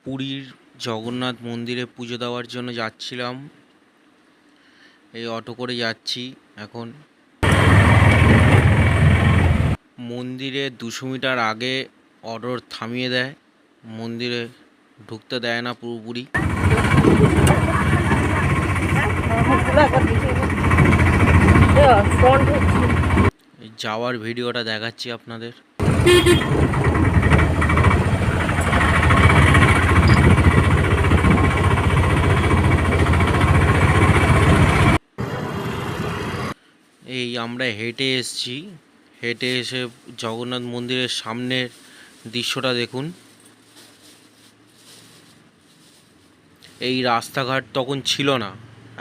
পুরীর জগন্নাথ মন্দিরে পুজো দেওয়ার জন্য যাচ্ছিলাম। এই অটো করে যাচ্ছি এখন। মন্দিরে 200 মিটার আগে অটো থামিয়ে দেয়, মন্দিরে ঢুকতে দেয় না পুরোপুরি। যাওয়ার ভিডিওটা দেখাচ্ছি আপনাদের। এই আমরা হেঁটে এসেছি, হেঁটে এসে জগন্নাথ মন্দিরের সামনের দৃশ্যটা দেখুন। এই রাস্তাঘাট তখন ছিল না,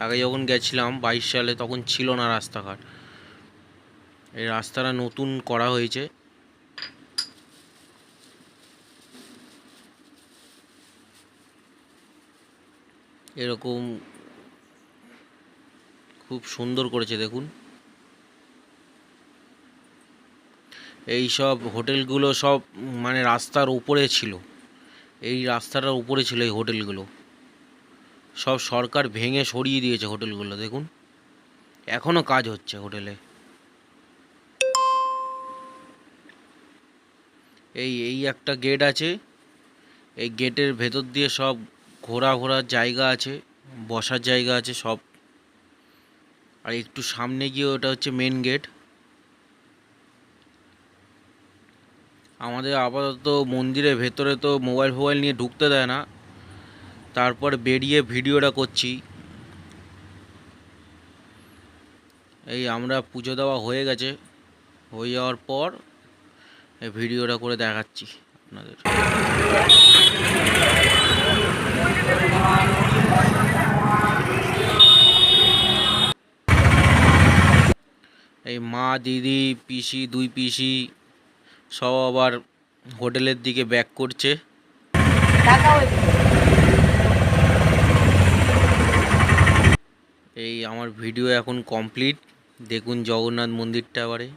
আগে যখন গেছিলাম 22 সালে তখন ছিল না রাস্তাঘাট। এই রাস্তাটা নতুন করা হয়েছে। এরকম খুব সুন্দর করেছে দেখুন। এই সব হোটেলগুলো সব মানে রাস্তার উপরে ছিল, এই রাস্তাটার উপরে ছিল এই হোটেলগুলো। সব সরকার ভেঙে সরিয়ে দিয়েছে হোটেলগুলো দেখুন, এখনো কাজ হচ্ছে হোটেলে। এই একটা গেট আছে, এই গেটের ভেতর দিয়ে সব ঘোরার জায়গা আছে, বসার জায়গা আছে সব। আর একটু সামনে গিয়ে ওটা হচ্ছে মেন গেট। আমাদের আপাতত মন্দিরের ভেতরে তো মোবাইল ফোবাইল নিয়ে ঢুকতে দেয় না, তারপর বেরিয়ে ভিডিওটা করছি। এই আমরা পুজো দেওয়া হয়ে গেছে, হয়ে যাওয়ার পর এই ভিডিওটা করে দেখাচ্ছি আপনাদের। এই মা, দিদি, পিসি, 2 পিসি সব আবার হোটেলের দিকে ব্যাক করছে। এই আমার ভিডিও এখন কমপ্লিট, দেখুন জগন্নাথ মন্দিরটা এবারে।